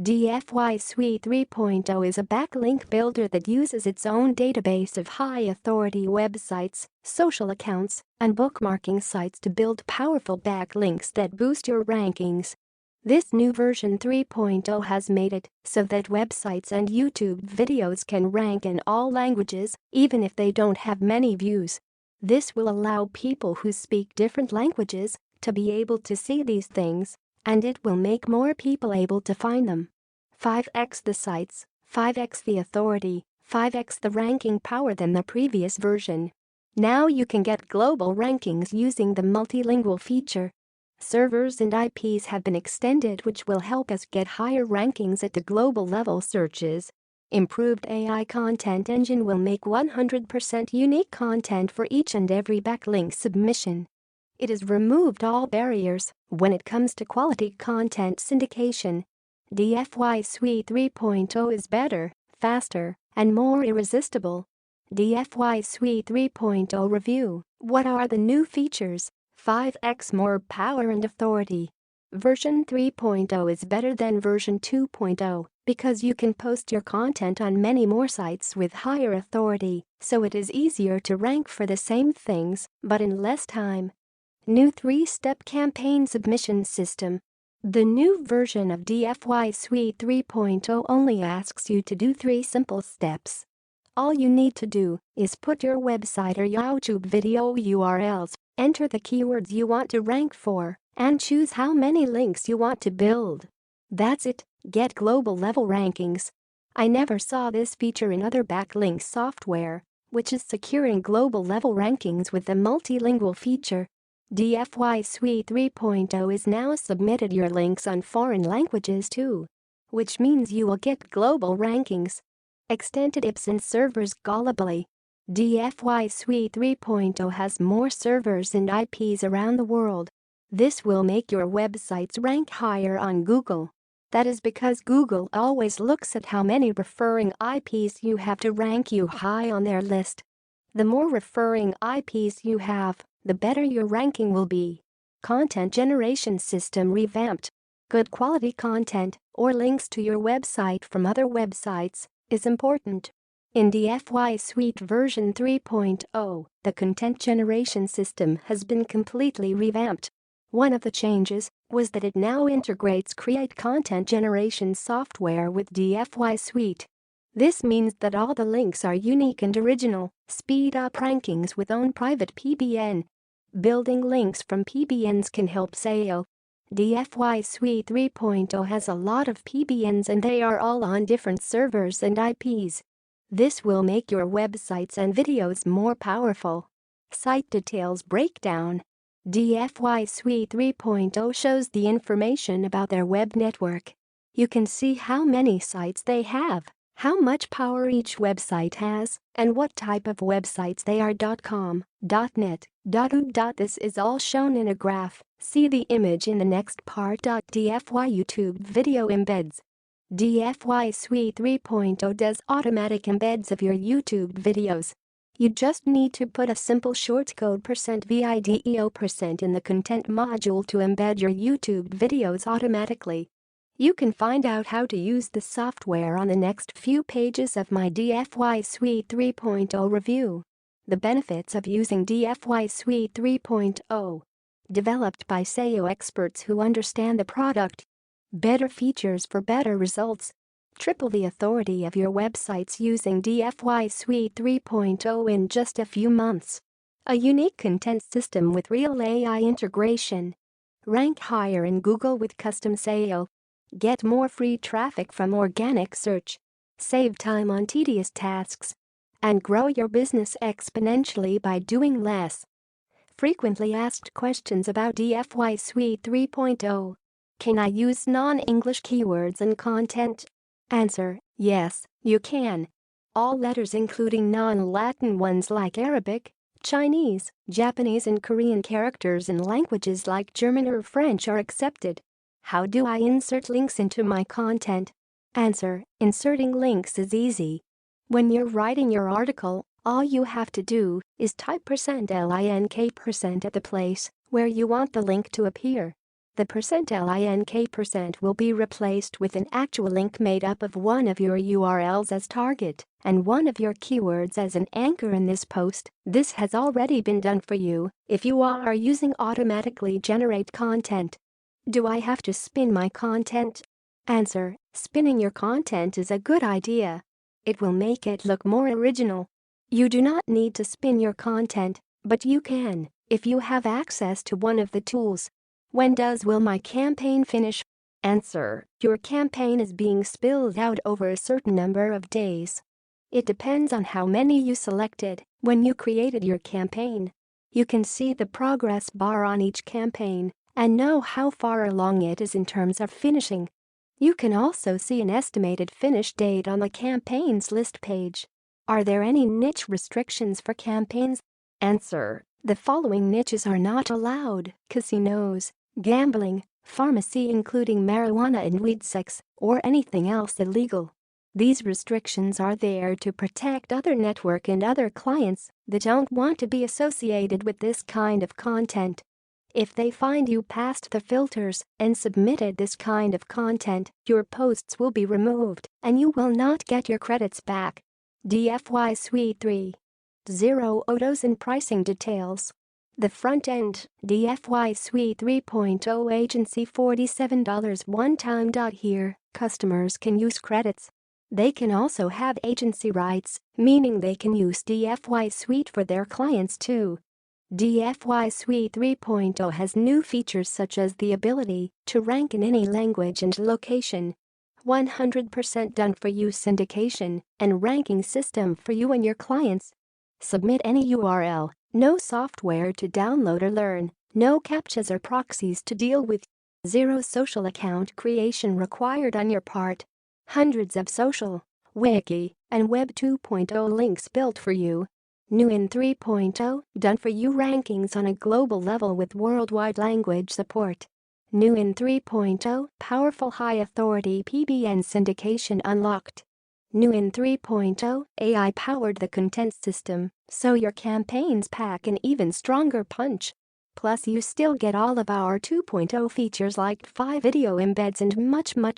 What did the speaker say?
DFY Suite 3.0 is a backlink builder that uses its own database of high-authority websites, social accounts, and bookmarking sites to build powerful backlinks that boost your rankings. This new version 3.0 has made it so that websites and YouTube videos can rank in all languages, even if they don't have many views. This will allow people who speak different languages to be able to see these things, and it will make more people able to find them. 5x the sites, 5x the authority, 5x the ranking power than the previous version. Now you can get global rankings using the multilingual feature. Servers and IPs have been extended, which will help us get higher rankings at the global level searches. Improved AI content engine will make 100% unique content for each and every backlink submission. It has removed all barriers when it comes to quality content syndication. DFY Suite 3.0 is better, faster, and more irresistible. DFY Suite 3.0 review. What are the new features? 5x more power and authority. Version 3.0 is better than version 2.0 because you can post your content on many more sites with higher authority, so it is easier to rank for the same things, but in less time. New 3-step campaign submission system. The new version of DFY Suite 3.0 only asks you to do 3 simple steps. All you need to do is put your website or YouTube video URLs, enter the keywords you want to rank for, and choose how many links you want to build. That's it, get global level rankings. I never saw this feature in other backlink software, which is securing global level rankings with the multilingual feature. DFY Suite 3.0 is now submitted your links on foreign languages too, which means you will get global rankings. Extended IPs and servers globally. DFY Suite 3.0 has more servers and IPs around the world. This will make your websites rank higher on Google. That is because Google always looks at how many referring IPs you have to rank you high on their list. The more referring IPs you have, the better your ranking will be. Content generation system revamped. Good quality content or links to your website from other websites is important. In DFY Suite version 3.0, the content generation system has been completely revamped. One of the changes was that it now integrates Create content generation software with DFY Suite. This means that all the links are unique and original, speed up rankings with own private PBN. Building links from PBNs can help SEO. DFY Suite 3.0 has a lot of PBNs and they are all on different servers and IPs. This will make your websites and videos more powerful. Site details breakdown. DFY Suite 3.0 shows the information about their web network. You can see how many sites they have, how much power each website has, and what type of websites they are. .com, .net, .ru. This is all shown in a graph. See the image in the next part. DFY YouTube video embeds. DFY Suite 3.0 does automatic embeds of your YouTube videos. You just need to put a simple shortcode %video% in the content module to embed your YouTube videos automatically. You can find out how to use the software on the next few pages of my DFY Suite 3.0 review. The benefits of using DFY Suite 3.0. Developed by SEO experts who understand the product. Better features for better results. Triple the authority of your websites using DFY Suite 3.0 in just a few months. A unique content system with real AI integration. Rank higher in Google with custom SEO. Get more free traffic from organic search. Save time on tedious tasks. And grow your business exponentially by doing less. Frequently asked questions about DFY Suite 3.0. Can I use non-English keywords and content? Answer: yes, you can. All letters including non-Latin ones like Arabic, Chinese, Japanese and Korean characters in languages like German or French are accepted. How do I insert links into my content? Answer: inserting links is easy. When you're writing your article, all you have to do is type %link% at the place where you want the link to appear. The %link% will be replaced with an actual link made up of one of your URLs as target and one of your keywords as an anchor in this post. This has already been done for you if you are using automatically generate content. Do I have to spin my content? Answer: spinning your content is a good idea. It will make it look more original. You do not need to spin your content, but you can if you have access to one of the tools. When will my campaign finish? Answer: your campaign is being spilled out over a certain number of days. It depends on how many you selected when you created your campaign. You can see the progress bar on each campaign and know how far along it is in terms of finishing. You can also see an estimated finish date on the campaign's list page. Are there any niche restrictions for campaigns? Answer: the following niches are not allowed: casinos, gambling, pharmacy including marijuana and weed, sex, or anything else illegal. These restrictions are there to protect other network and other clients that don't want to be associated with this kind of content. If they find you passed the filters and submitted this kind of content, your posts will be removed and you will not get your credits back. DFY Suite 3.0 Autos and pricing details. The front-end DFY Suite 3.0 agency $47 one-time. Here, customers can use credits. They can also have agency rights, meaning they can use DFY Suite for their clients too. DFY Suite 3.0 has new features such as the ability to rank in any language and location, 100% done-for-you syndication and ranking system for you and your clients. Submit any URL, no software to download or learn, no captchas or proxies to deal with, 0 social account creation required on your part, hundreds of social, wiki, and Web 2.0 links built for you. New in 3.0, done-for-you rankings on a global level with worldwide language support. New in 3.0, powerful high-authority PBN syndication unlocked. New in 3.0, AI powered the content system, so your campaigns pack an even stronger punch. Plus you still get all of our 2.0 features like 5 video embeds and much more.